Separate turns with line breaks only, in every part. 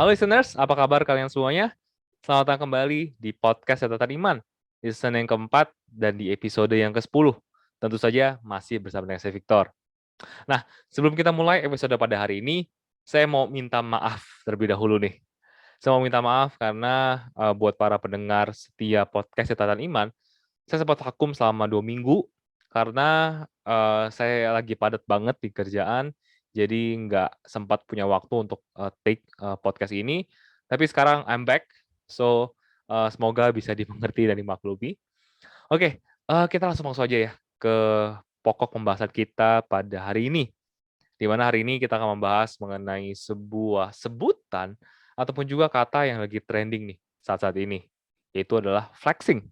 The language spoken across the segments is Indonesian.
Halo listeners, apa kabar kalian semuanya? Selamat datang kembali di podcast Catatan Iman, di season yang keempat dan di episode yang ke-10. Tentu saja masih bersama dengan saya Victor. Nah, sebelum kita mulai episode pada hari ini, saya mau minta maaf terlebih dahulu nih. Saya mau minta maaf karena buat para pendengar setia podcast Catatan Iman, saya sempat vakum selama 2 minggu karena saya lagi padat banget di kerjaan, jadi nggak sempat punya waktu untuk take podcast ini. Tapi sekarang I'm back, so semoga bisa dimengerti dan dimaklumi. Oke, kita langsung masuk aja ya ke pokok pembahasan kita pada hari ini. Di mana hari ini kita akan membahas mengenai sebuah sebutan ataupun juga kata yang lagi trending nih saat-saat ini, yaitu adalah flexing.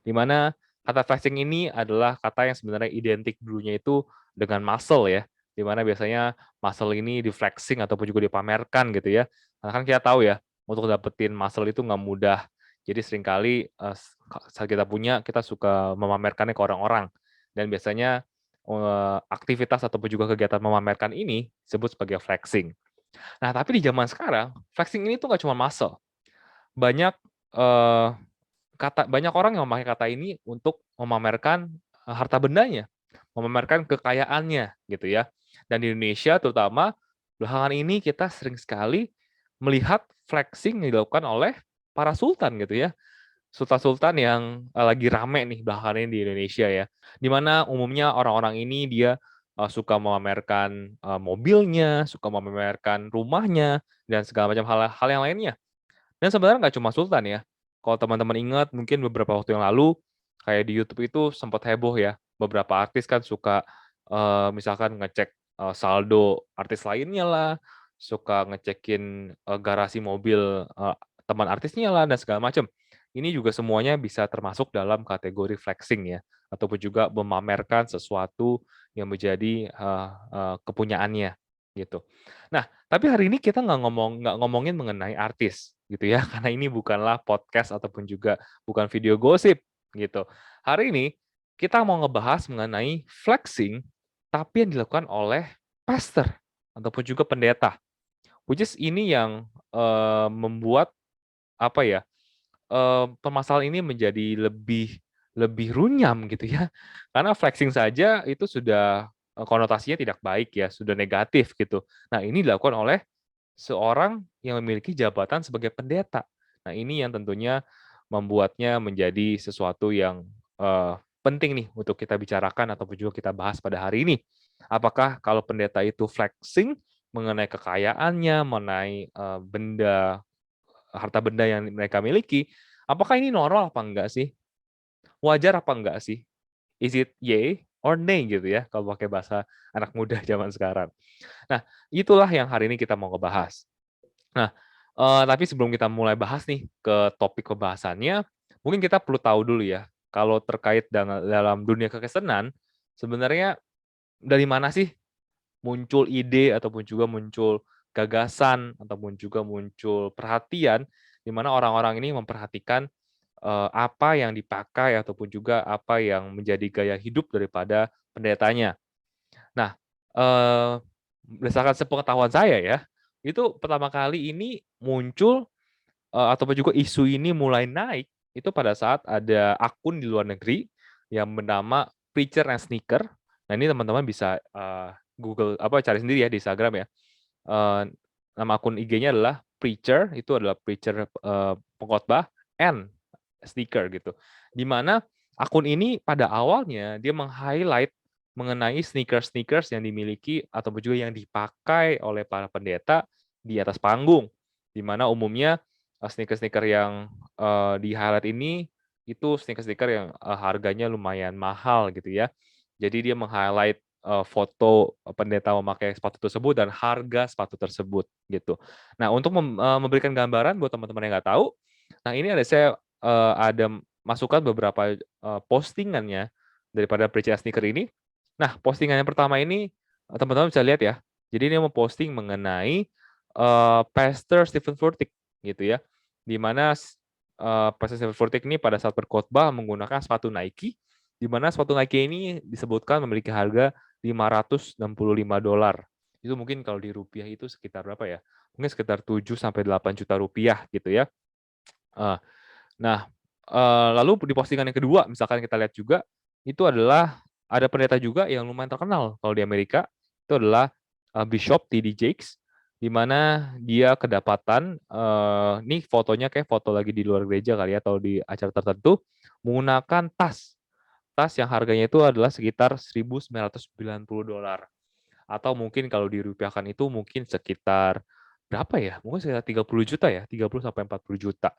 Di mana kata flexing ini adalah kata yang sebenarnya identik dulunya itu dengan muscle ya, di mana biasanya muscle ini di-flexing ataupun juga dipamerkan gitu ya. Karena kan kita tahu ya, untuk dapetin muscle itu nggak mudah. Jadi seringkali, saat kita punya, kita suka memamerkannya ke orang-orang. Dan biasanya, aktivitas ataupun juga kegiatan memamerkan ini disebut sebagai flexing. Nah, tapi di zaman sekarang, flexing ini tuh nggak cuma muscle. Banyak, eee banyak orang yang memakai kata ini untuk memamerkan, harta bendanya, memamerkan kekayaannya, gitu ya. Dan di Indonesia terutama, belakangan ini kita sering sekali melihat flexing yang dilakukan oleh para sultan, gitu ya. Sultan-sultan yang, lagi rame nih belakangan ini di Indonesia ya. Di mana umumnya orang-orang ini dia, suka memamerkan, mobilnya, suka memamerkan rumahnya, dan segala macam hal yang lainnya. Dan sebenarnya nggak cuma Sultan ya. Kalau teman-teman ingat mungkin beberapa waktu yang lalu, kayak di YouTube itu sempat heboh ya, beberapa artis kan suka, misalkan ngecek, saldo artis lainnya lah, suka ngecekin, garasi mobil, teman artisnya lah, dan segala macam. Ini juga semuanya bisa termasuk dalam kategori flexing ya, ataupun juga memamerkan sesuatu yang menjadi, kepunyaannya, gitu. Nah, tapi hari ini kita nggak ngomongin mengenai artis, gitu ya, karena ini bukanlah podcast ataupun juga bukan video gosip, gitu. Hari ini kita mau ngebahas mengenai flexing, tapi yang dilakukan oleh pastor ataupun juga pendeta. Which is ini yang, membuat apa ya, permasalahan ini menjadi lebih lebih runyam gitu ya. Karena flexing saja itu sudah, konotasinya tidak baik ya, sudah negatif gitu. Nah, ini dilakukan oleh seorang yang memiliki jabatan sebagai pendeta. Nah, ini yang tentunya membuatnya menjadi sesuatu yang, penting nih untuk kita bicarakan ataupun juga kita bahas pada hari ini. Apakah kalau pendeta itu flexing mengenai kekayaannya, mengenai, harta benda yang mereka miliki, apakah ini normal apa enggak sih? Wajar apa enggak sih? Is it yay or nay gitu ya, kalau pakai bahasa anak muda zaman sekarang. Nah, itulah yang hari ini kita mau ngebahas. Nah, tapi sebelum kita mulai bahas nih ke topik pembahasannya, mungkin kita perlu tahu dulu ya, kalau terkait dalam dunia kekristenan, sebenarnya dari mana sih muncul ide ataupun juga muncul gagasan ataupun juga muncul perhatian di mana orang-orang ini memperhatikan, apa yang dipakai ataupun juga apa yang menjadi gaya hidup daripada pendetanya. Nah, berdasarkan sepengetahuan saya ya, itu pertama kali ini muncul, ataupun juga isu ini mulai naik, itu pada saat ada akun di luar negeri yang bernama Preacher and Sneaker. Nah, ini teman-teman bisa, Google apa, cari sendiri ya di Instagram ya. Eee, Nama akun IG-nya adalah Preacher, itu adalah preacher, pengkhotbah, and Sneaker gitu. Di mana akun ini pada awalnya dia meng-highlight mengenai sneakers-sneakers yang dimiliki ataupun juga yang dipakai oleh para pendeta di atas panggung. Di mana umumnya, sneaker-sneaker yang, di-highlight ini, itu sneaker-sneaker yang, harganya lumayan mahal gitu ya. Jadi dia meng-highlight, foto pendeta memakai sepatu tersebut dan harga sepatu tersebut gitu. Nah untuk memberikan gambaran buat teman-teman yang nggak tahu, nah ini ada masukan beberapa, postingannya daripada Preacher Sneaker ini. Nah, postingan yang pertama ini, teman-teman bisa lihat ya. Jadi dia memposting mengenai, Pastor Stephen Furtick gitu ya. Di mana Pastor Stephen Furtick ini pada saat berkhotbah menggunakan sepatu Nike, di mana sepatu Nike ini disebutkan memiliki harga $565. Itu mungkin kalau di rupiah itu sekitar berapa ya? mungkin sekitar 7 sampai 8 juta rupiah gitu ya. Eee, nah, lalu di postingan yang kedua misalkan kita lihat juga, itu adalah ada pendeta juga yang lumayan terkenal kalau di Amerika, itu adalah, Bishop T.D. Jakes, di mana dia kedapatan, nih fotonya kayak foto lagi di luar gereja kali ya atau di acara tertentu, menggunakan tas yang harganya itu adalah sekitar $1.990 atau mungkin kalau dirupiahkan itu mungkin sekitar berapa ya? Mungkin sekitar 30 juta ya, 30 sampai 40 juta.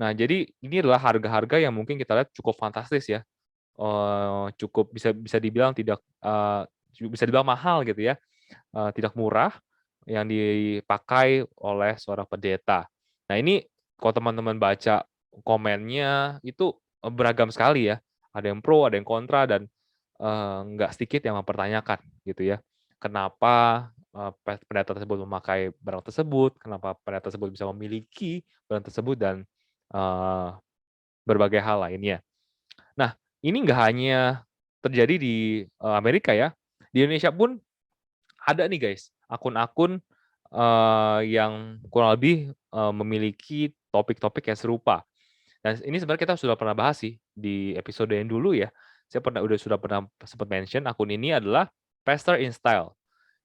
Nah, jadi ini adalah harga-harga yang mungkin kita lihat cukup fantastis ya, cukup bisa bisa dibilang tidak, bisa dibilang mahal gitu ya, tidak murah, yang dipakai oleh seorang pendeta. Nah ini kalau teman-teman baca komennya itu, beragam sekali ya, ada yang pro, ada yang kontra, dan, nggak sedikit yang mempertanyakan gitu ya. Kenapa, pendeta tersebut memakai barang tersebut, kenapa pendeta tersebut bisa memiliki barang tersebut, dan, eee, berbagai hal lainnya. Nah, ini nggak hanya terjadi di, Amerika ya, di Indonesia pun ada nih guys, akun-akun, yang kurang lebih, memiliki topik-topik yang serupa. Dan ini sebenarnya kita sudah pernah bahas sih di episode yang dulu ya. Saya sudah pernah sempat mention akun ini adalah Pastor in Style.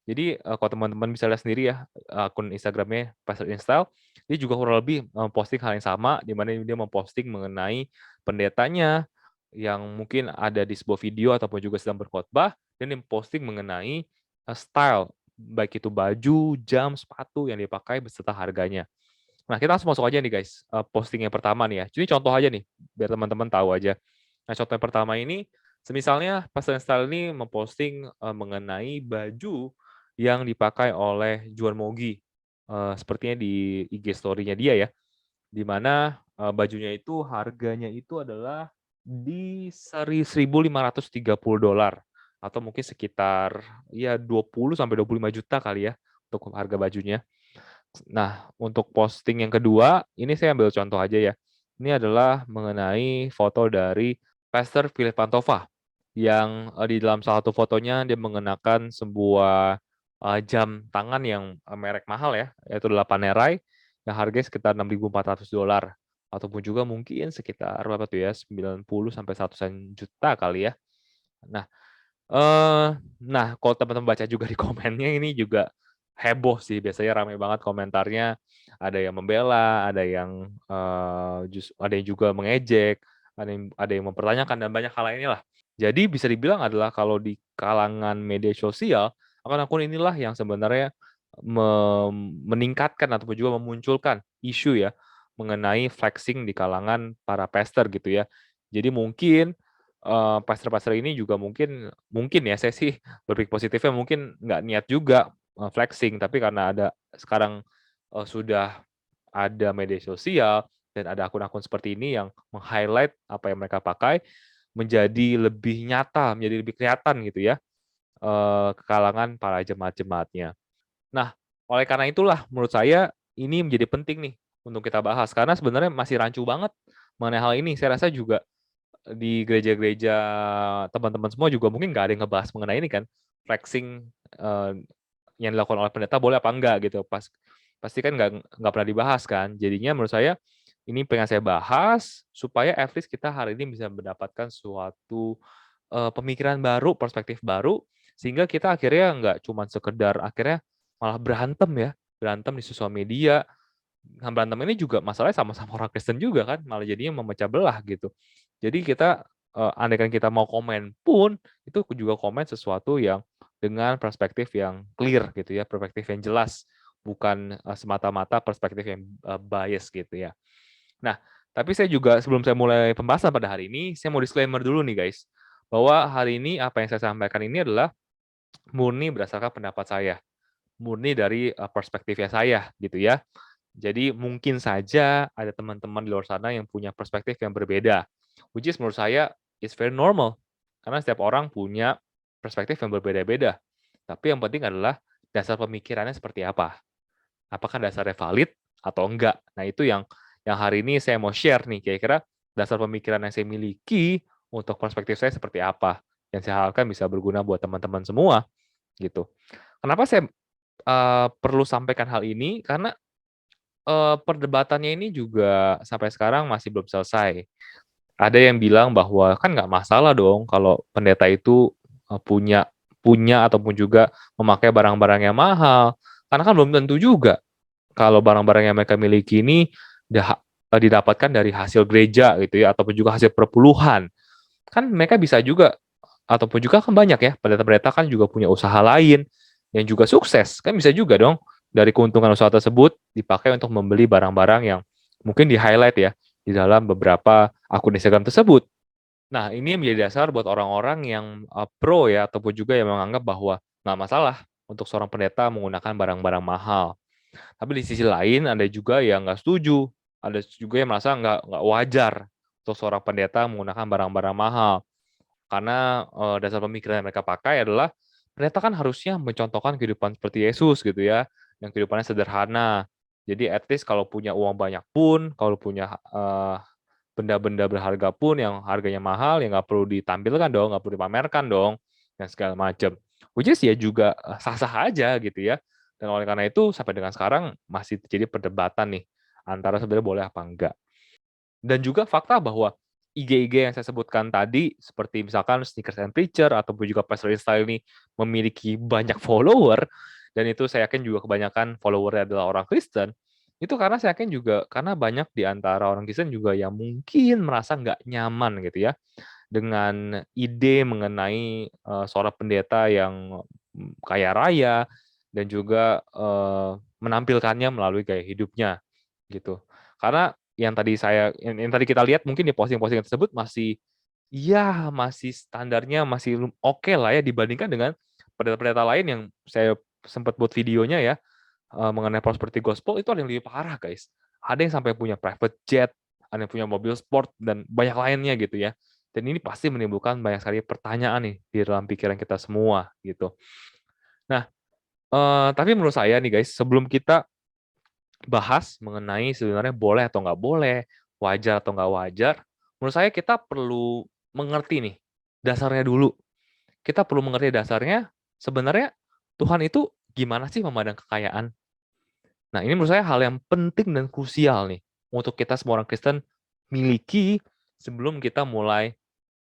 Jadi, kalau teman-teman bisa lihat sendiri ya, akun Instagram-nya Pastor in Style, dia juga kurang lebih memposting hal yang sama, di mana dia memposting mengenai pendetanya yang mungkin ada di sebuah video ataupun juga sedang berkhotbah, dan dia posting mengenai, style, baik itu baju, jam, sepatu yang dipakai beserta harganya. Nah, kita langsung masuk aja nih guys, posting yang pertama nih ya. Ini contoh aja nih, biar teman-teman tahu aja. Nah, contoh yang pertama ini, semisalnya Pastor Style ini memposting, mengenai baju yang dipakai oleh Juan Mogi, sepertinya di IG story-nya dia ya, di mana, bajunya itu harganya itu adalah di $1.530 atau mungkin sekitar ya 20 sampai 25 juta kali ya, untuk harga bajunya. Nah, untuk posting yang kedua, ini saya ambil contoh aja ya. Ini adalah mengenai foto dari Pastor Philip Pantova, yang, di dalam salah satu fotonya dia mengenakan sebuah, jam tangan yang, merek mahal ya, yaitu adalah Panerai, yang harganya sekitar $6.400 ataupun juga mungkin sekitar berapa tuh ya, 90 sampai 100-an juta kali ya. Nah, kalau teman-teman baca juga di komennya ini juga heboh sih, biasanya ramai banget komentarnya, ada yang membela, ada yang, ada yang juga mengejek, ada yang mempertanyakan dan banyak hal lainnya lah. Jadi bisa dibilang adalah kalau di kalangan media sosial, akun-akun inilah yang sebenarnya meningkatkan ataupun juga memunculkan isu ya, mengenai flexing di kalangan para pastor gitu ya. Jadi mungkin pastor-pastor ini juga mungkin mungkin ya, saya sih berpikir positifnya mungkin nggak niat juga, flexing, tapi karena ada sekarang, sudah ada media sosial dan ada akun-akun seperti ini yang meng-highlight apa yang mereka pakai, menjadi lebih nyata, menjadi lebih kelihatan gitu ya, ke kalangan para jemaat-jemaatnya. Nah, oleh karena itulah menurut saya ini menjadi penting nih untuk kita bahas, karena sebenarnya masih rancu banget mengenai hal ini. Saya rasa juga di gereja-gereja teman-teman semua juga mungkin nggak ada yang ngebahas mengenai ini kan, flexing, yang dilakukan oleh pendeta boleh apa enggak gitu, pasti kan nggak pernah dibahas kan. Jadinya menurut saya, ini pengen saya bahas, supaya at least kita hari ini bisa mendapatkan suatu, pemikiran baru, perspektif baru, sehingga kita akhirnya nggak cuman sekedar akhirnya malah berantem ya, berantem di sosial media. Nah, berantem ini juga masalahnya sama-sama orang Kristen juga kan, malah jadinya memecah belah gitu. Jadi kita, andaikan kita mau komen pun, itu juga komen sesuatu yang dengan perspektif yang clear gitu ya, perspektif yang jelas, bukan, semata-mata perspektif yang, bias gitu ya. Nah, tapi saya juga sebelum saya mulai pembahasan pada hari ini, saya mau disclaimer dulu nih guys, bahwa hari ini apa yang saya sampaikan ini adalah murni berdasarkan pendapat saya, murni dari, perspektifnya saya gitu ya. Jadi mungkin saja ada teman-teman di luar sana yang punya perspektif yang berbeda, which is menurut saya is very normal, karena setiap orang punya perspektif yang berbeda-beda. Tapi yang penting adalah dasar pemikirannya seperti apa. Apakah dasarnya valid atau enggak. Nah itu yang hari ini saya mau share nih, kira-kira dasar pemikiran yang saya miliki untuk perspektif saya seperti apa, yang saya harapkan bisa berguna buat teman-teman semua, gitu. Kenapa saya perlu sampaikan hal ini karena, perdebatannya ini juga sampai sekarang masih belum selesai. Ada yang bilang bahwa, kan nggak masalah dong kalau pendeta itu, punya punya ataupun juga memakai barang-barang yang mahal, karena kan belum tentu juga kalau barang-barang yang mereka miliki ini didapatkan dari hasil gereja gitu ya, ataupun juga hasil perpuluhan. Kan mereka bisa juga ataupun juga kan banyak ya, pendeta-pendeta kan juga punya usaha lain yang juga sukses, kan bisa juga dong dari keuntungan usaha tersebut dipakai untuk membeli barang-barang yang mungkin di-highlight ya, di dalam beberapa akun Instagram tersebut. Nah, ini menjadi dasar buat orang-orang yang, pro ya, ataupun juga yang menganggap bahwa nggak masalah untuk seorang pendeta menggunakan barang-barang mahal. Tapi di sisi lain ada juga yang nggak setuju, ada juga yang merasa nggak wajar untuk seorang pendeta menggunakan barang-barang mahal. Karena, dasar pemikiran yang mereka pakai adalah, pendeta kan harusnya mencontohkan kehidupan seperti Yesus gitu ya, yang kehidupannya sederhana. Jadi at least kalau punya uang banyak pun, kalau punya, benda-benda berharga pun yang harganya mahal, ya nggak perlu ditampilkan dong, nggak perlu dipamerkan dong, dan segala macam. Which is ya juga, sah-sah aja gitu ya. Dan oleh karena itu sampai dengan sekarang masih terjadi perdebatan nih, antara sebenarnya boleh apa enggak. Dan juga fakta bahwa IG-IG yang saya sebutkan tadi, seperti misalkan Sneakers and Preacher ataupun juga Pastor Install ini memiliki banyak follower, dan itu saya yakin juga kebanyakan follower-nya adalah orang Kristen, itu karena saya yakin juga karena banyak di antara orang Kristen juga yang mungkin merasa nggak nyaman gitu ya, dengan ide mengenai, seorang pendeta yang, kaya raya dan juga, menampilkannya melalui gaya hidupnya, gitu. Karena yang tadi kita lihat mungkin di posting-posting tersebut masih, ya masih standarnya masih oke lah ya dibandingkan dengan pendeta-pendeta lain yang saya sempat buat videonya ya, mengenai prosperity gospel itu ada yang lebih parah guys. Ada yang sampai punya private jet, ada yang punya mobil sport dan banyak lainnya gitu ya. Dan ini pasti menimbulkan banyak sekali pertanyaan nih di dalam pikiran kita semua gitu. Nah, tapi menurut saya nih guys, sebelum kita bahas mengenai sebenarnya boleh atau nggak boleh, wajar atau nggak wajar, menurut saya kita perlu mengerti nih, dasarnya dulu. Kita perlu mengerti dasarnya, sebenarnya Tuhan itu gimana sih memandang kekayaan? Nah, ini menurut saya hal yang penting dan krusial nih, untuk kita semua orang Kristen miliki sebelum kita mulai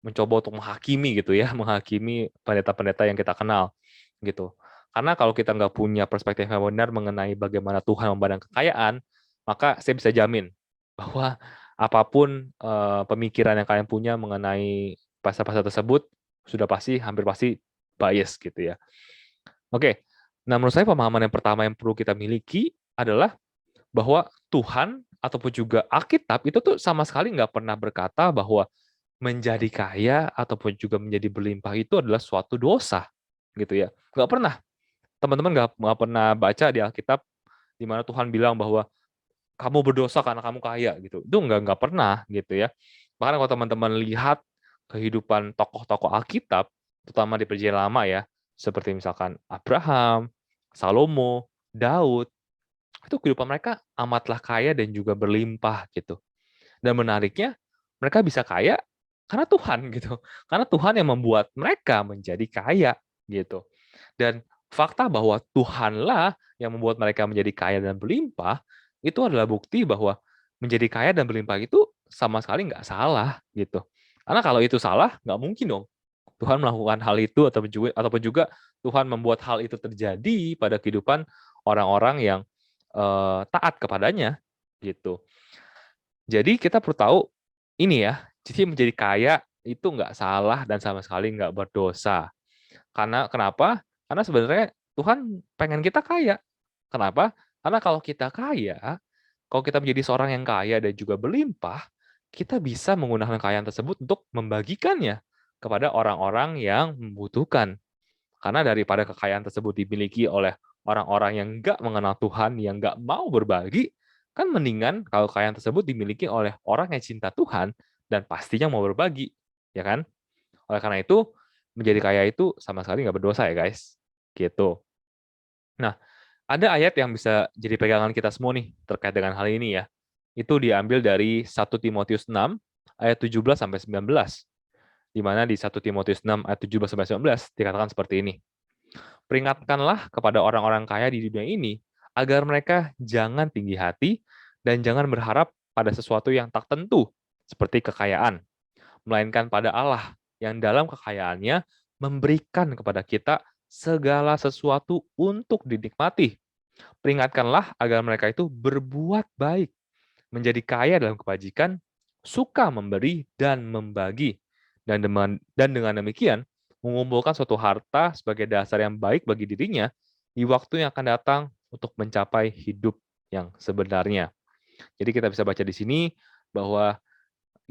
mencoba untuk menghakimi gitu ya, menghakimi pendeta-pendeta yang kita kenal, gitu. Karena kalau kita nggak punya perspektif yang benar mengenai bagaimana Tuhan memandang kekayaan, maka saya bisa jamin bahwa apapun, pemikiran yang kalian punya mengenai pasal-pasal tersebut, sudah pasti, hampir pasti bias gitu ya. Oke, nah menurut saya pemahaman yang pertama yang perlu kita miliki adalah bahwa Tuhan ataupun juga Alkitab itu tuh sama sekali nggak pernah berkata bahwa menjadi kaya ataupun juga menjadi berlimpah itu adalah suatu dosa, gitu ya. Nggak pernah. Teman-teman nggak pernah baca di Alkitab di mana Tuhan bilang bahwa, "Kamu berdosa karena kamu kaya," gitu. Itu nggak pernah, gitu ya. Bahkan kalau teman-teman lihat kehidupan tokoh-tokoh Alkitab, terutama di Perjanjian Lama ya, seperti misalkan Abraham, Salomo, Daud, itu kehidupan mereka amatlah kaya dan juga berlimpah gitu. Dan menariknya, mereka bisa kaya karena Tuhan gitu. Karena Tuhan yang membuat mereka menjadi kaya gitu. Dan fakta bahwa Tuhanlah yang membuat mereka menjadi kaya dan berlimpah, itu adalah bukti bahwa menjadi kaya dan berlimpah itu sama sekali nggak salah gitu. Karena kalau itu salah, nggak mungkin dong Tuhan melakukan hal itu ataupun juga Tuhan membuat hal itu terjadi pada kehidupan orang-orang yang, taat kepadanya, gitu. Jadi kita perlu tahu, ini ya, jadi menjadi kaya itu nggak salah dan sama sekali nggak berdosa. Karena kenapa? Karena sebenarnya Tuhan pengen kita kaya. Kenapa? Karena kalau kita kaya, kalau kita menjadi seorang yang kaya dan juga berlimpah, kita bisa menggunakan kekayaan tersebut untuk membagikannya kepada orang-orang yang membutuhkan. Karena daripada kekayaan tersebut dimiliki oleh orang-orang yang nggak mengenal Tuhan, yang nggak mau berbagi, kan mendingan kalau kekayaan tersebut dimiliki oleh orang yang cinta Tuhan dan pastinya mau berbagi, ya kan? Oleh karena itu, menjadi kaya itu sama sekali nggak berdosa ya guys, gitu. Nah, ada ayat yang bisa jadi pegangan kita semua nih terkait dengan hal ini ya. Itu diambil dari 1 Timotius 6 ayat 17 sampai 19. Di mana di 1 Timotius 6 ayat 17 sampai 19 dikatakan seperti ini. Peringatkanlah kepada orang-orang kaya di dunia ini agar mereka jangan tinggi hati dan jangan berharap pada sesuatu yang tak tentu, seperti kekayaan, melainkan pada Allah yang dalam kekayaannya memberikan kepada kita segala sesuatu untuk dinikmati. Peringatkanlah agar mereka itu berbuat baik, menjadi kaya dalam kebajikan, suka memberi dan membagi, dan dengan demikian mengumpulkan suatu harta sebagai dasar yang baik bagi dirinya di waktu yang akan datang untuk mencapai hidup yang sebenarnya. Jadi kita bisa baca di sini bahwa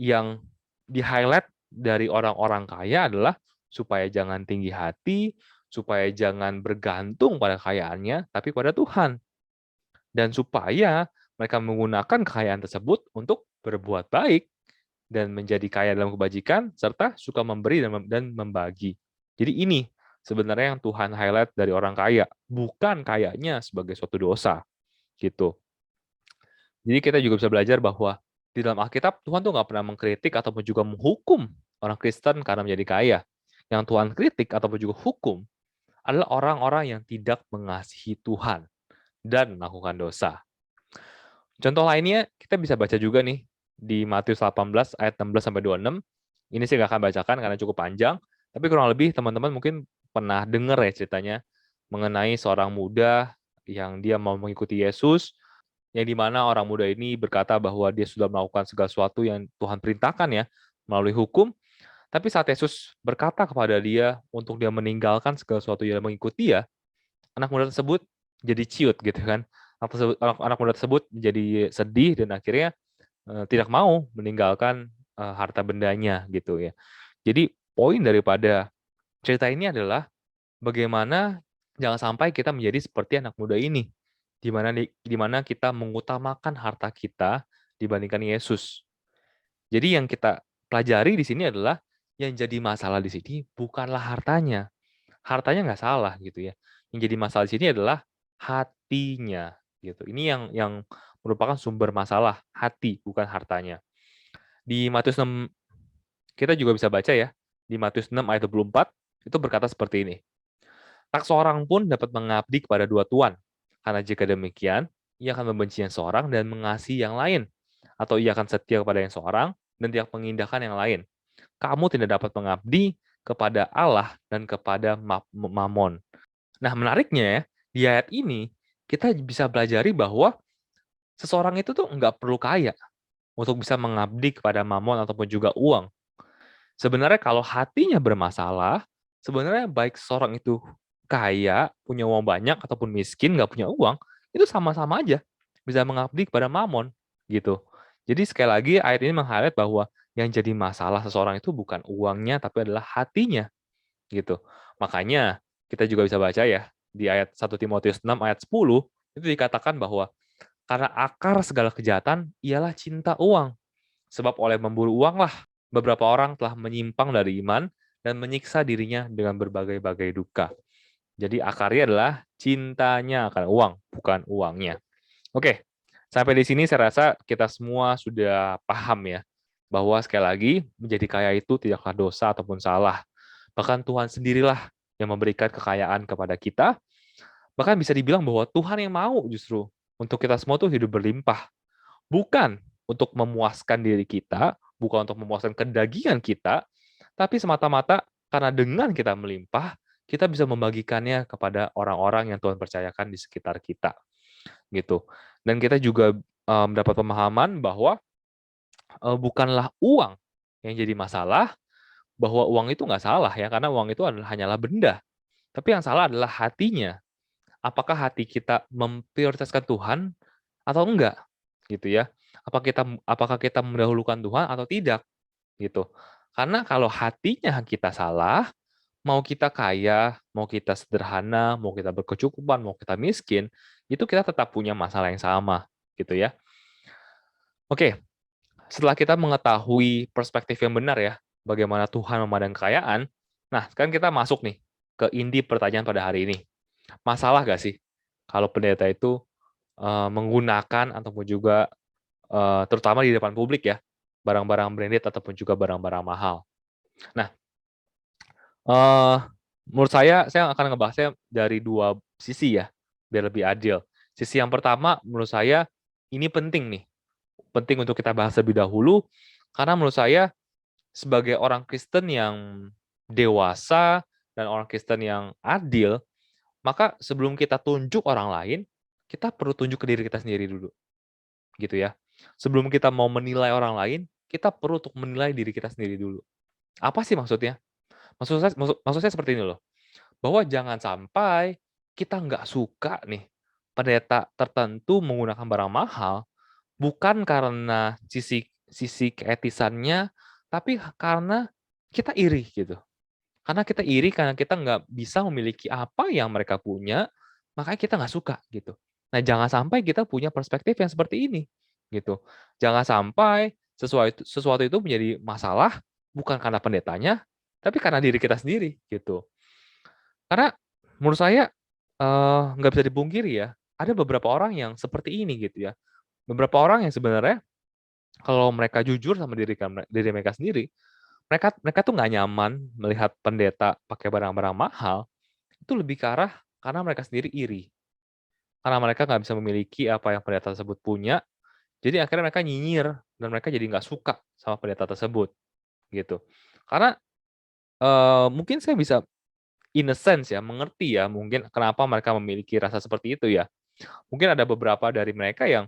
yang di-highlight dari orang-orang kaya adalah supaya jangan tinggi hati, supaya jangan bergantung pada kekayaannya, tapi pada Tuhan. Dan supaya mereka menggunakan kekayaan tersebut untuk berbuat baik dan menjadi kaya dalam kebajikan, serta suka memberi dan membagi. Jadi ini sebenarnya yang Tuhan highlight dari orang kaya, bukan kayanya sebagai suatu dosa, gitu. Jadi kita juga bisa belajar bahwa di dalam Alkitab, Tuhan tuh nggak pernah mengkritik ataupun juga menghukum orang Kristen karena menjadi kaya. Yang Tuhan kritik ataupun juga hukum adalah orang-orang yang tidak mengasihi Tuhan dan melakukan dosa. Contoh lainnya, kita bisa baca juga nih di Matius 18 ayat 16 sampai 26. Ini saya nggak akan bacakan karena cukup panjang, tapi kurang lebih teman-teman mungkin pernah dengar ya ceritanya mengenai seorang muda yang dia mau mengikuti Yesus, yang di mana orang muda ini berkata bahwa dia sudah melakukan segala sesuatu yang Tuhan perintahkan ya melalui hukum, tapi saat Yesus berkata kepada dia untuk dia meninggalkan segala sesuatu yang mengikuti dia, anak muda tersebut jadi ciut gitu kan. Anak muda tersebut jadi sedih dan akhirnya tidak mau meninggalkan harta bendanya gitu ya. Jadi poin daripada cerita ini adalah bagaimana jangan sampai kita menjadi seperti anak muda ini, di mana kita mengutamakan harta kita dibandingkan Yesus. Jadi yang kita pelajari di sini adalah yang jadi masalah di sini bukanlah hartanya. Hartanya nggak salah gitu ya. Yang jadi masalah di sini adalah hatinya gitu. Ini yang merupakan sumber masalah, hati bukan hartanya. Di Matius 6 kita juga bisa baca ya, di Matius 6 ayat 24 itu berkata seperti ini. Tak seorang pun dapat mengabdi kepada dua tuan, karena jika demikian, ia akan membenci yang seorang dan mengasihi yang lain, atau ia akan setia kepada yang seorang dan tidak mengindahkan yang lain. Kamu tidak dapat mengabdi kepada Allah dan kepada Mamon. Nah, menariknya ya, di ayat ini kita bisa pelajari bahwa seseorang itu tuh nggak perlu kaya untuk bisa mengabdi kepada Mamon ataupun juga uang. Sebenarnya kalau hatinya bermasalah, sebenarnya baik seseorang itu kaya, punya uang banyak ataupun miskin, nggak punya uang, itu sama-sama aja bisa mengabdi kepada Mamon, gitu. Jadi sekali lagi ayat ini meng-highlight bahwa yang jadi masalah seseorang itu bukan uangnya, tapi adalah hatinya, gitu. Makanya kita juga bisa baca ya, di ayat 1 Timotius 6 ayat 10, itu dikatakan bahwa, "Karena akar segala kejahatan ialah cinta uang. Sebab oleh memburu uanglah beberapa orang telah menyimpang dari iman dan menyiksa dirinya dengan berbagai-bagai duka." Jadi akarnya adalah cintanya akan uang, bukan uangnya. Oke, sampai di sini saya rasa kita semua sudah paham ya, bahwa sekali lagi menjadi kaya itu tidaklah dosa ataupun salah. Bahkan Tuhan sendirilah yang memberikan kekayaan kepada kita. Bahkan bisa dibilang bahwa Tuhan yang mau justru untuk kita semua tuh hidup berlimpah. Bukan untuk memuaskan diri kita, bukan untuk memuaskan kedagingan kita, tapi semata-mata karena dengan kita melimpah, kita bisa membagikannya kepada orang-orang yang Tuhan percayakan di sekitar kita, gitu. Dan kita juga, mendapat pemahaman bahwa, bukanlah uang yang jadi masalah, bahwa uang itu nggak salah ya, karena uang itu hanyalah benda, tapi yang salah adalah hatinya. Apakah hati kita memprioritaskan Tuhan atau enggak, gitu ya. Apakah kita mendahulukan Tuhan atau tidak, gitu. Karena kalau hatinya kita salah, mau kita kaya, mau kita sederhana, mau kita berkecukupan, mau kita miskin, itu kita tetap punya masalah yang sama, gitu ya. Oke, setelah kita mengetahui perspektif yang benar ya, bagaimana Tuhan memandang kekayaan, nah sekarang kita masuk nih ke inti pertanyaan pada hari ini. Masalah nggak sih kalau pendeta itu menggunakan ataupun juga terutama di depan publik ya, barang-barang branded ataupun juga barang-barang mahal. Nah, Menurut saya akan ngebahasnya dari 2 sisi ya, biar lebih adil. Sisi yang pertama menurut saya ini penting nih, penting untuk kita bahas lebih dahulu, karena menurut saya sebagai orang Kristen yang dewasa dan orang Kristen yang adil, maka sebelum kita tunjuk orang lain, kita perlu tunjuk ke diri kita sendiri dulu, gitu ya. Sebelum kita mau menilai orang lain, kita perlu untuk menilai diri kita sendiri dulu. Apa sih maksudnya? Maksud saya seperti ini loh, bahwa jangan sampai kita nggak suka nih pendeta tertentu menggunakan barang mahal, bukan karena sisi sisi keetisannya, tapi karena kita iri gitu. Karena kita iri karena kita nggak bisa memiliki apa yang mereka punya, makanya kita nggak suka gitu. Nah, jangan sampai kita punya perspektif yang seperti ini gitu. Jangan sampai sesuatu itu menjadi masalah bukan karena pendetanya, tapi karena diri kita sendiri gitu. Karena menurut saya, nggak bisa dipungkiri ya, ada beberapa orang yang seperti ini gitu ya. Beberapa orang yang sebenarnya kalau mereka jujur sama diri mereka sendiri, mereka mereka tuh nggak nyaman melihat pendeta pakai barang-barang mahal, itu lebih ke arah karena mereka sendiri iri. Karena mereka nggak bisa memiliki apa yang pendeta tersebut punya, jadi akhirnya mereka nyinyir dan mereka jadi nggak suka sama pendeta tersebut, gitu. Karena, mungkin saya bisa in a sense ya, mengerti ya mungkin kenapa mereka memiliki rasa seperti itu ya. Mungkin ada beberapa dari mereka yang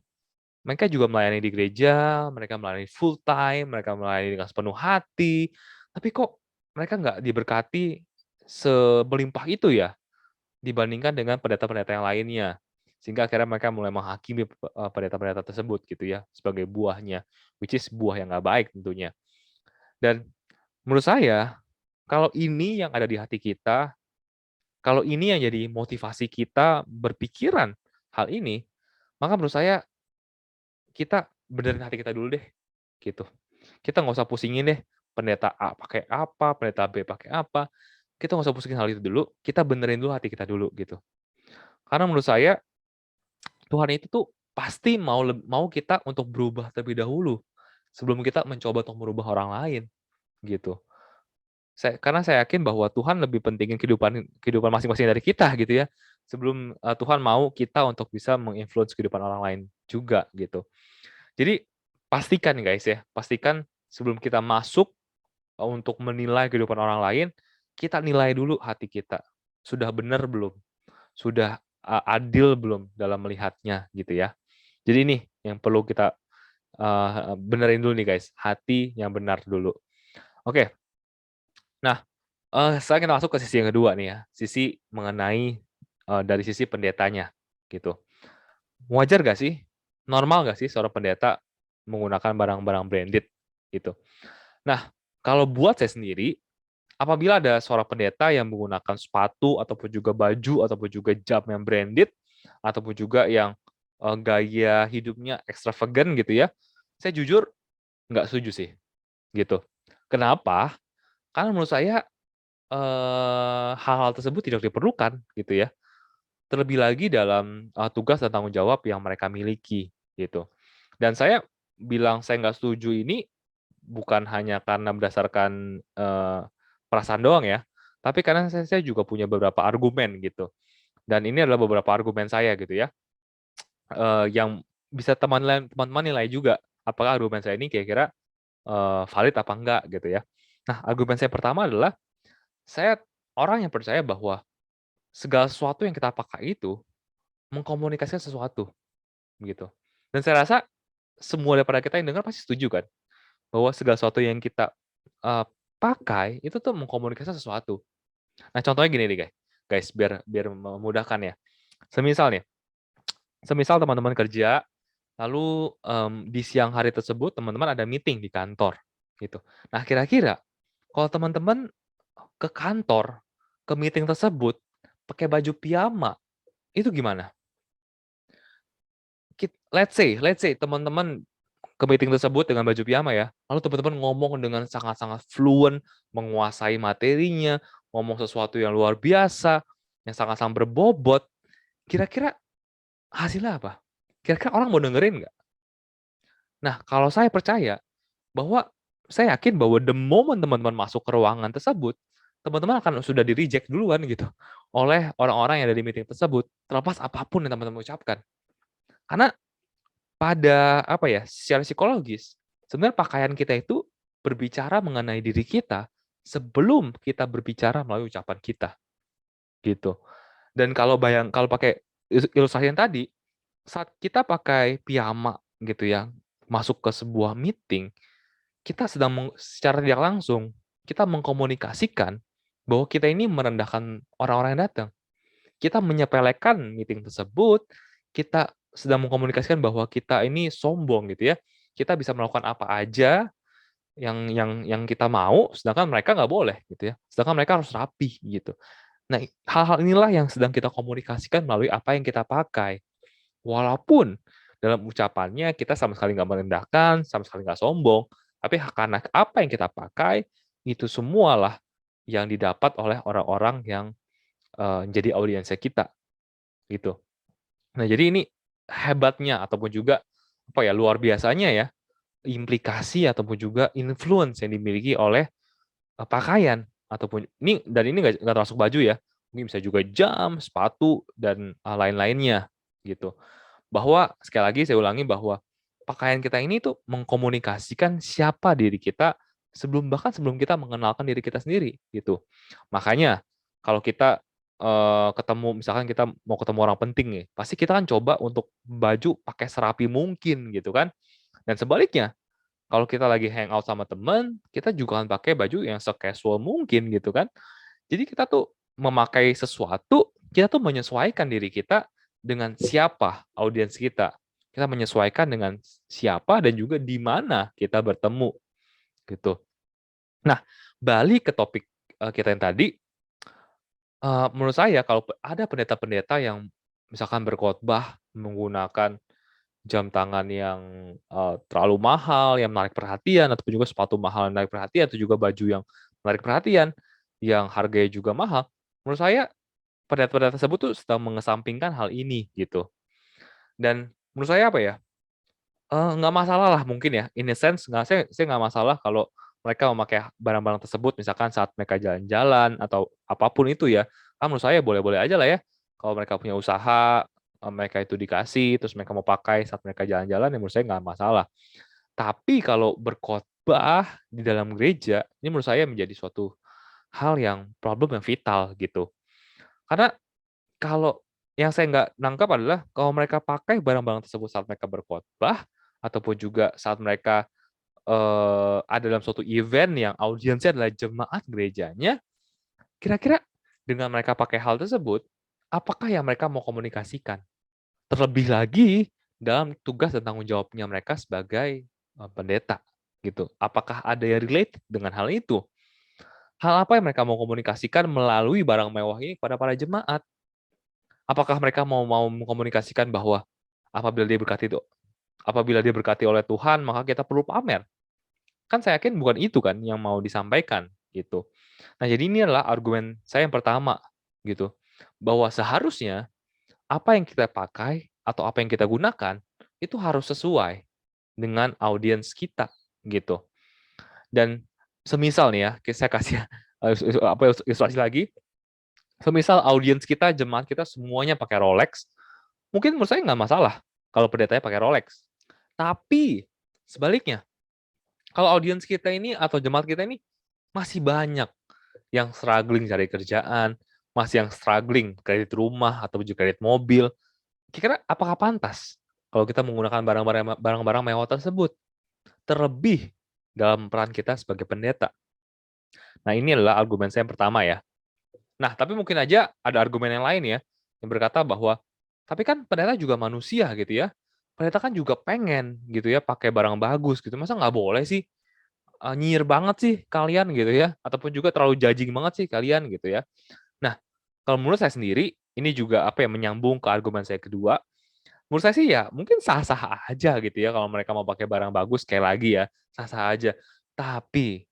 mereka juga melayani di gereja, mereka melayani full time, mereka melayani dengan sepenuh hati, tapi kok mereka nggak diberkati sebelimpah itu ya, dibandingkan dengan pendeta-pendeta yang lainnya. Sehingga akhirnya mereka mulai menghakimi pendeta-pendeta tersebut gitu ya, sebagai buahnya, which is buah yang nggak baik tentunya. Dan menurut saya, kalau ini yang ada di hati kita, kalau ini yang jadi motivasi kita berpikiran hal ini, maka menurut saya kita benerin hati kita dulu deh, gitu. Kita nggak usah pusingin deh, pendeta A pakai apa, pendeta B pakai apa, kita nggak usah pusingin hal itu dulu, kita benerin dulu hati kita dulu, gitu. Karena menurut saya, Tuhan itu tuh pasti mau kita untuk berubah terlebih dahulu, sebelum kita mencoba untuk merubah orang lain, gitu. Karena saya yakin bahwa Tuhan lebih pentingin kehidupan kehidupan masing-masing dari kita gitu ya, sebelum, Tuhan mau kita untuk bisa menginfluence kehidupan orang lain juga gitu. Jadi pastikan guys ya, pastikan sebelum kita masuk, untuk menilai kehidupan orang lain, kita nilai dulu hati kita, sudah benar belum? Sudah, adil belum dalam melihatnya gitu ya. Jadi ini yang perlu kita, benerin dulu nih guys, hati yang benar dulu. Oke, nah, sekarang kita masuk ke sisi yang kedua nih ya, sisi mengenai, dari sisi pendetanya, gitu. Wajar nggak sih, normal nggak sih seorang pendeta menggunakan barang-barang branded, gitu. Nah, kalau buat saya sendiri, apabila ada seorang pendeta yang menggunakan sepatu ataupun juga baju ataupun juga jam yang branded, ataupun juga yang, gaya hidupnya ekstravagant gitu ya, saya jujur nggak setuju sih, gitu. Kenapa? Karena menurut saya hal-hal tersebut tidak diperlukan gitu ya, terlebih lagi dalam, tugas dan tanggung jawab yang mereka miliki gitu. Dan saya bilang saya nggak setuju ini bukan hanya karena berdasarkan, perasaan doang ya, tapi karena saya juga punya beberapa argumen gitu. Dan ini adalah beberapa argumen saya gitu ya, yang bisa teman-teman nilai juga, apakah argumen saya ini kira-kira, valid apa enggak gitu ya. Nah, argumen saya pertama adalah, saya orang yang percaya bahwa segala sesuatu yang kita pakai itu mengkomunikasikan sesuatu, gitu. Dan saya rasa semua daripada kita yang dengar pasti setuju kan, bahwa segala sesuatu yang kita, eee, pakai itu tuh mengkomunikasikan sesuatu. Nah, contohnya gini nih, guys, biar biar memudahkan ya. Semisal nih, semisal teman-teman kerja, lalu, di siang hari tersebut teman-teman ada meeting di kantor, gitu. Nah, kira-kira kalau teman-teman ke kantor, ke meeting tersebut pakai baju piyama, itu gimana? Let's say teman-teman ke meeting tersebut dengan baju piyama ya, lalu teman-teman ngomong dengan sangat-sangat fluent, menguasai materinya, ngomong sesuatu yang luar biasa, yang sangat-sangat berbobot, kira-kira hasilnya apa? Kira-kira orang mau dengerin nggak? Nah, kalau saya percaya bahwa saya yakin bahwa the moment teman-teman masuk ke ruangan tersebut, teman-teman akan sudah di-reject duluan gitu oleh orang-orang yang ada di meeting tersebut, terlepas apapun yang teman-teman ucapkan. Karena pada apa ya, secara psikologis, sebenarnya pakaian kita itu berbicara mengenai diri kita sebelum kita berbicara melalui ucapan kita, gitu. Dan kalau pakai ilustrasi yang tadi, saat kita pakai piyama gitu ya, masuk ke sebuah meeting, kita sedang secara tidak langsung, kita mengkomunikasikan bahwa kita ini merendahkan orang-orang yang datang. Kita menyepelekan meeting tersebut, kita sedang mengkomunikasikan bahwa kita ini sombong gitu ya. Kita bisa melakukan apa aja yang kita mau, sedangkan mereka nggak boleh gitu ya. Sedangkan mereka harus rapi gitu. Nah, hal-hal inilah yang sedang kita komunikasikan melalui apa yang kita pakai. Walaupun dalam ucapannya kita sama sekali nggak merendahkan, sama sekali nggak sombong, tapi karena apa yang kita pakai, itu semualah yang didapat oleh orang-orang yang, jadi audiensnya kita, gitu. Nah, jadi ini hebatnya ataupun juga, apa ya, luar biasanya ya, implikasi ataupun juga influence yang dimiliki oleh, pakaian ataupun ini nggak termasuk baju ya, ini bisa juga jam, sepatu, dan, lain-lainnya, gitu. Bahwa sekali lagi saya ulangi bahwa pakaian kita ini tuh mengkomunikasikan siapa diri kita bahkan sebelum kita mengenalkan diri kita sendiri, gitu. Makanya kalau kita, ketemu misalkan kita mau ketemu orang penting nih, pasti kita kan coba untuk baju pakai serapi mungkin gitu kan. Dan sebaliknya, kalau kita lagi hangout sama temen, kita juga akan pakai baju yang se-casual mungkin gitu kan. Jadi kita tuh memakai sesuatu, kita tuh menyesuaikan diri kita dengan siapa audiens kita. Kita menyesuaikan dengan siapa dan juga di mana kita bertemu, gitu. Nah, balik ke topik, kita yang tadi, menurut saya kalau ada pendeta-pendeta yang misalkan berkhotbah menggunakan jam tangan yang, terlalu mahal, yang menarik perhatian, ataupun juga sepatu mahal yang menarik perhatian, atau juga baju yang menarik perhatian, yang harganya juga mahal, menurut saya pendeta-pendeta tersebut tuh sedang mengesampingkan hal ini, gitu. Dan menurut saya apa ya, nggak masalah lah mungkin ya, in a sense saya nggak masalah kalau mereka memakai barang-barang tersebut misalkan saat mereka jalan-jalan atau apapun itu ya, kan menurut saya boleh-boleh aja lah ya, kalau mereka punya usaha, mereka itu dikasih, terus mereka mau pakai saat mereka jalan-jalan, ya menurut saya nggak masalah. Tapi kalau berkhotbah di dalam gereja, ini menurut saya menjadi suatu hal yang problem yang vital gitu. Karena kalau yang saya nggak nangkap adalah kalau mereka pakai barang-barang tersebut saat mereka berkhotbah, ataupun juga saat mereka, ada dalam suatu event yang audiensnya adalah jemaat gerejanya, kira-kira dengan mereka pakai hal tersebut, apakah yang mereka mau komunikasikan? Terlebih lagi dalam tugas dan tanggung jawabnya mereka sebagai, pendeta, gitu. Apakah ada yang relate dengan hal itu? Hal apa yang mereka mau komunikasikan melalui barang mewah ini kepada para jemaat? Apakah mereka mau mengkomunikasikan bahwa apabila dia berkati apabila dia berkati oleh Tuhan, maka kita perlu pamer? Kan saya yakin bukan itu kan yang mau disampaikan, gitu. Nah, jadi ini adalah argumen saya yang pertama, gitu. Bahwa seharusnya apa yang kita pakai atau apa yang kita gunakan, itu harus sesuai dengan audiens kita, gitu. Dan semisal nih ya, saya kasih, ilustrasi lagi, semisal audiens kita, jemaat kita semuanya pakai Rolex, mungkin menurut saya nggak masalah kalau pendetanya pakai Rolex. Tapi sebaliknya, kalau audiens kita ini atau jemaat kita ini masih banyak yang struggling cari kerjaan, masih yang struggling kredit rumah atau juga kredit mobil, kira-kira apakah pantas kalau kita menggunakan barang-barang mewah tersebut? Terlebih dalam peran kita sebagai pendeta. Nah, ini adalah argumen saya yang pertama ya. Nah, tapi mungkin aja ada argumen yang lain ya, yang berkata bahwa, "Tapi kan pendeta juga manusia," gitu ya. "Pendeta kan juga pengen gitu ya, pakai barang bagus gitu, masa nggak boleh sih? Nyinyir banget sih kalian," gitu ya, ataupun juga terlalu judging banget sih kalian gitu ya. Nah, kalau menurut saya sendiri, ini juga apa ya, menyambung ke argumen saya kedua, menurut saya sih ya mungkin sah-sah aja gitu ya kalau mereka mau pakai barang bagus, sekali lagi ya, sah-sah aja. Tapi,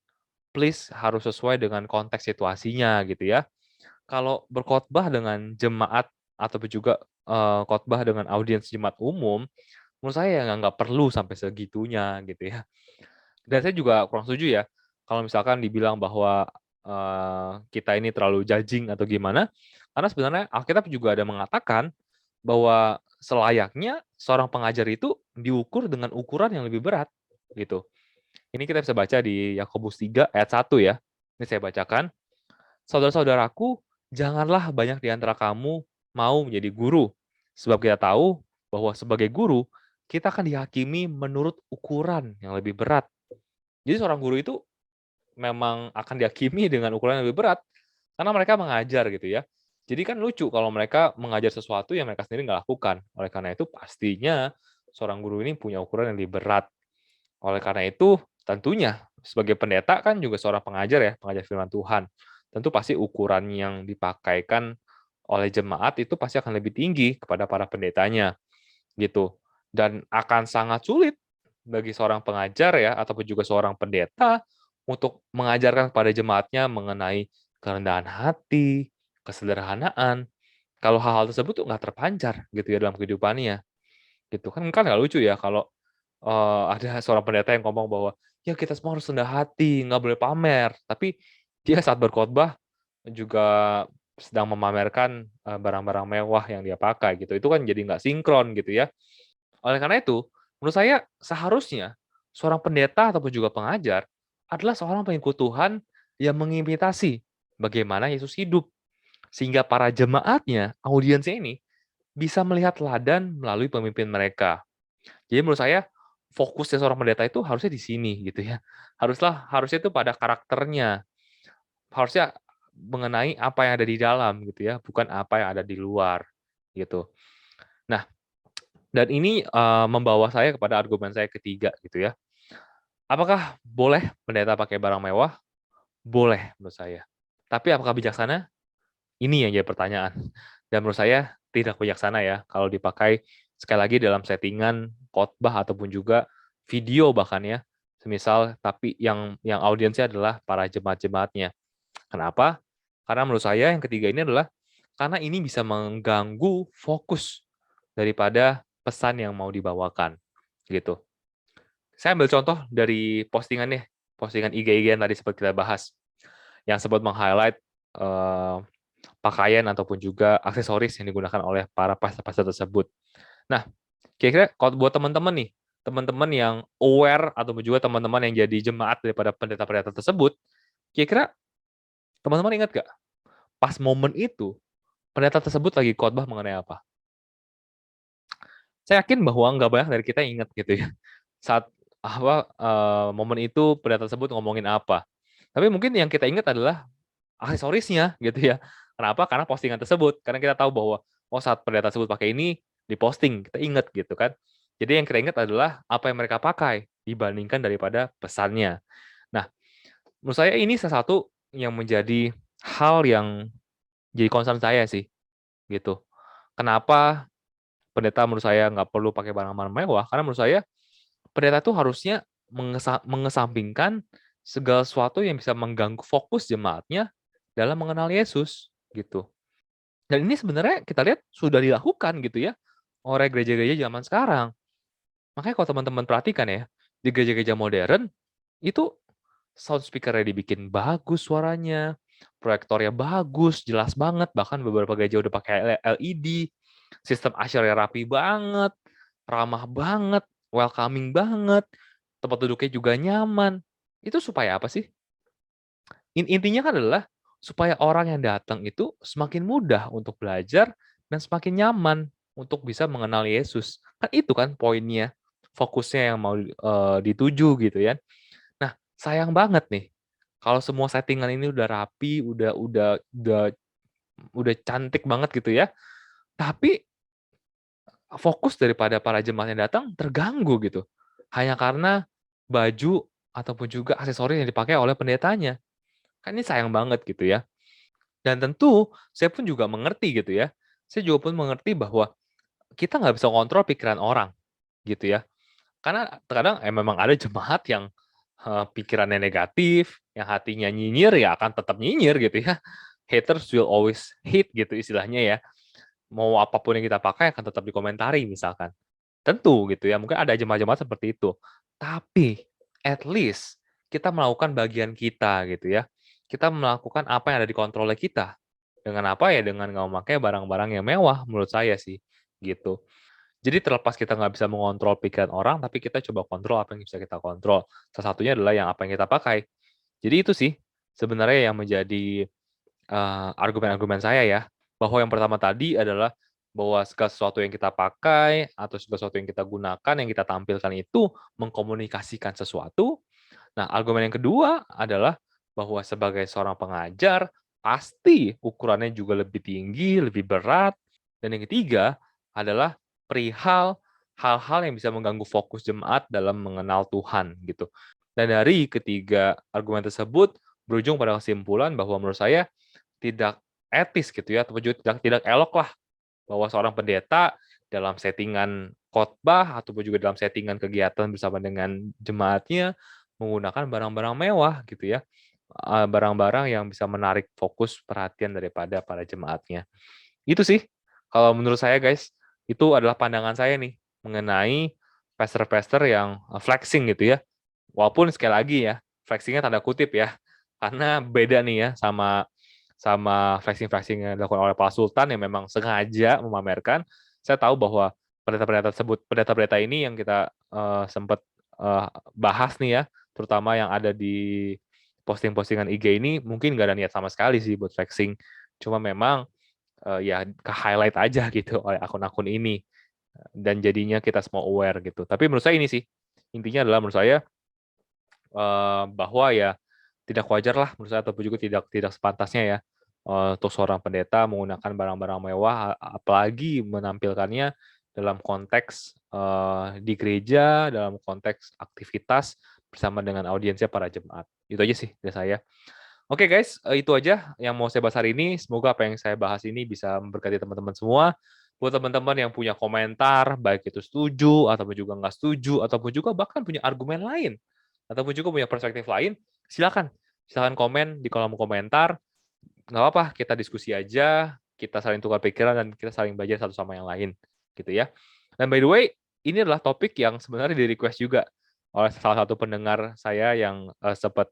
please harus sesuai dengan konteks situasinya gitu ya. Kalau berkhotbah dengan jemaat ataupun juga, khotbah dengan audiens jemaat umum, menurut saya ya nggak perlu sampai segitunya gitu ya. Dan saya juga kurang setuju ya, kalau misalkan dibilang bahwa kita ini terlalu judging atau gimana, karena sebenarnya Alkitab juga ada mengatakan bahwa selayaknya seorang pengajar itu diukur dengan ukuran yang lebih berat, gitu. Ini kita bisa baca di Yakobus 3 ayat 1 ya. Ini saya bacakan. Saudara-saudaraku, janganlah banyak di antara kamu mau menjadi guru, sebab kita tahu bahwa sebagai guru, kita akan dihakimi menurut ukuran yang lebih berat. Jadi seorang guru itu memang akan dihakimi dengan ukuran yang lebih berat, karena mereka mengajar gitu ya. Jadi kan lucu kalau mereka mengajar sesuatu yang mereka sendiri nggak lakukan. Oleh karena itu pastinya seorang guru ini punya ukuran yang lebih berat. Oleh karena itu, tentunya sebagai pendeta kan juga seorang pengajar ya, pengajar firman Tuhan. Tentu pasti ukuran yang dipakaikan oleh jemaat itu pasti akan lebih tinggi kepada para pendetanya, gitu. Dan akan sangat sulit bagi seorang pengajar ya, ataupun juga seorang pendeta untuk mengajarkan kepada jemaatnya mengenai kerendahan hati, kesederhanaan, kalau hal-hal tersebut tuh nggak terpancar gitu ya dalam kehidupannya. Gitu kan nggak lucu ya kalau, ada seorang pendeta yang ngomong bahwa, "Ya kita semua harus rendah hati, nggak boleh pamer." Tapi dia saat berkhotbah juga sedang memamerkan, barang-barang mewah yang dia pakai gitu. Itu kan jadi nggak sinkron gitu ya. Oleh karena itu, menurut saya seharusnya seorang pendeta ataupun juga pengajar adalah seorang pengikut Tuhan yang mengimitasi bagaimana Yesus hidup. Sehingga para jemaatnya, audiensnya ini, bisa melihat teladan melalui pemimpin mereka. Jadi menurut saya, fokusnya seorang pendeta itu harusnya di sini gitu ya. Harusnya itu pada karakternya, harusnya mengenai apa yang ada di dalam gitu ya, bukan apa yang ada di luar, gitu. Nah, dan ini, membawa saya kepada argumen saya ketiga gitu ya. Apakah boleh pendeta pakai barang mewah? Boleh menurut saya. Tapi apakah bijaksana? Ini yang jadi pertanyaan. Dan menurut saya tidak bijaksana ya kalau dipakai sekali lagi dalam settingan khotbah ataupun juga video bahkan ya. Semisal tapi yang audiensnya adalah para jemaat-jemaatnya. Kenapa? Karena menurut saya yang ketiga ini adalah karena ini bisa mengganggu fokus daripada pesan yang mau dibawakan gitu. Saya ambil contoh dari postingannya, postingan IG-IG yang tadi sempat kita bahas, yang sempat meng-highlight pakaian ataupun juga aksesoris yang digunakan oleh para pastor-pastor tersebut. Nah, kira-kira kalau buat teman-teman nih, teman-teman yang aware ataupun juga teman-teman yang jadi jemaat daripada pendeta-pendeta tersebut, kira-kira teman-teman ingat nggak, pas momen itu, pendeta tersebut lagi khotbah mengenai apa? Saya yakin bahwa nggak banyak dari kita yang ingat gitu ya, saat momen itu pendeta tersebut ngomongin apa. Tapi mungkin yang kita ingat adalah aksesorisnya gitu ya. Kenapa? Karena postingan tersebut, karena kita tahu bahwa, oh saat pendeta tersebut pakai ini, diposting, kita ingat gitu kan. Jadi yang kita ingat adalah apa yang mereka pakai, dibandingkan daripada pesannya. Nah, menurut saya ini salah satu yang menjadi hal yang jadi concern saya sih, gitu. Kenapa pendeta menurut saya nggak perlu pakai barang-barang mewah, karena menurut saya pendeta tuh harusnya mengesampingkan segala sesuatu yang bisa mengganggu fokus jemaatnya dalam mengenal Yesus, gitu. Dan ini sebenarnya kita lihat sudah dilakukan gitu ya, oleh gereja-gereja zaman sekarang. Makanya kalau teman-teman perhatikan ya, di gereja-gereja modern, itu sound speaker-nya dibikin bagus suaranya, proyektornya bagus, jelas banget, bahkan beberapa gereja udah pakai LED, sistem ushar-nya rapi banget, ramah banget, welcoming banget, tempat duduknya juga nyaman. Itu supaya apa sih? Intinya kan adalah supaya orang yang datang itu semakin mudah untuk belajar dan semakin nyaman untuk bisa mengenal Yesus. Kan itu kan poinnya, fokusnya yang mau, dituju gitu ya. Nah, sayang banget nih kalau semua settingan ini udah rapi, udah cantik banget gitu ya, tapi fokus daripada para jemaat yang datang terganggu gitu, hanya karena baju ataupun juga aksesoris yang dipakai oleh pendetanya. Kan ini sayang banget gitu ya. Dan tentu saya pun juga mengerti gitu ya, saya juga pun mengerti bahwa kita nggak bisa kontrol pikiran orang gitu ya. Karena terkadang memang ada jemaat yang, pikirannya negatif, yang hatinya nyinyir ya akan tetap nyinyir gitu ya. Haters will always hate gitu istilahnya ya. Mau apapun yang kita pakai akan tetap dikomentari misalkan. Tentu gitu ya, mungkin ada jemaat-jemaat seperti itu. Tapi at least kita melakukan bagian kita gitu ya. kita melakukan apa yang ada di kontrolnya kita. Dengan apa ya? Dengan nggak memakai barang-barang yang mewah menurut saya sih, gitu. Jadi terlepas kita nggak bisa mengontrol pikiran orang, tapi kita coba kontrol apa yang bisa kita kontrol. Salah satunya adalah yang apa yang kita pakai. Jadi itu sih sebenarnya yang menjadi, argumen-argumen saya ya, bahwa yang pertama tadi adalah bahwa segala sesuatu yang kita pakai atau segala sesuatu yang kita gunakan, yang kita tampilkan itu mengkomunikasikan sesuatu. Nah, argumen yang kedua adalah bahwa sebagai seorang pengajar, pasti ukurannya juga lebih tinggi, lebih berat. Dan yang ketiga adalah perihal hal-hal yang bisa mengganggu fokus jemaat dalam mengenal Tuhan, gitu. Dan dari ketiga argumen tersebut berujung pada kesimpulan bahwa menurut saya tidak etis gitu ya, atau juga tidak tidak elok lah bahwa seorang pendeta dalam settingan khotbah ataupun juga dalam settingan kegiatan bersama dengan jemaatnya menggunakan barang-barang mewah gitu ya, barang-barang yang bisa menarik fokus perhatian daripada para jemaatnya. Itu sih kalau menurut saya guys, itu adalah pandangan saya nih mengenai pastor-pastor yang, flexing gitu ya. Walaupun sekali lagi ya, flexing-nya tanda kutip ya, karena beda nih ya sama sama flexing-flexing yang dilakukan oleh Pak Sultan yang memang sengaja memamerkan. Saya tahu bahwa pendeta-pendeta ini yang kita, sempet, bahas nih ya, terutama yang ada di posting-postingan IG ini mungkin nggak ada niat sama sekali sih buat flexing. Cuma memang, ya ke-highlight aja gitu oleh akun-akun ini, dan jadinya kita semua aware gitu. Tapi menurut saya ini sih, intinya adalah menurut saya bahwa ya tidak wajar lah menurut saya ataupun juga tidak tidak sepantasnya ya, untuk seorang pendeta menggunakan barang-barang mewah, apalagi menampilkannya dalam konteks, di gereja, dalam konteks aktivitas bersama dengan audiensnya para jemaat. Itu aja sih dari saya. Oke guys, itu aja yang mau saya bahas hari ini. Semoga apa yang saya bahas ini bisa memberkati teman-teman semua. Buat teman-teman yang punya komentar, baik itu setuju, ataupun juga nggak setuju, ataupun juga bahkan punya argumen lain, ataupun juga punya perspektif lain, silakan. Silakan komen di kolom komentar. Nggak apa-apa, kita diskusi aja, kita saling tukar pikiran, dan kita saling belajar satu sama yang lain. Gitu ya. Dan by the way, ini adalah topik yang sebenarnya di-request juga oleh salah satu pendengar saya yang sempat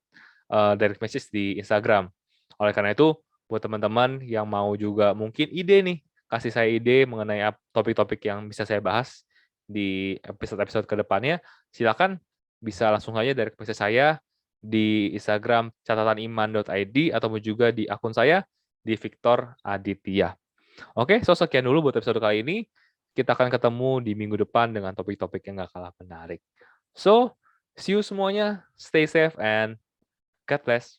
direct message di Instagram. Oleh karena itu, buat teman-teman yang mau juga mungkin ide nih, kasih saya ide mengenai topik-topik yang bisa saya bahas di episode-episode ke depannya, silakan bisa langsung aja direct message saya di Instagram catataniman.id ataupun juga di akun saya di Victor Aditya. Oke, so sekian dulu buat episode kali ini. Kita akan ketemu di minggu depan dengan topik-topik yang gak kalah menarik. So, see you semuanya, stay safe and God bless.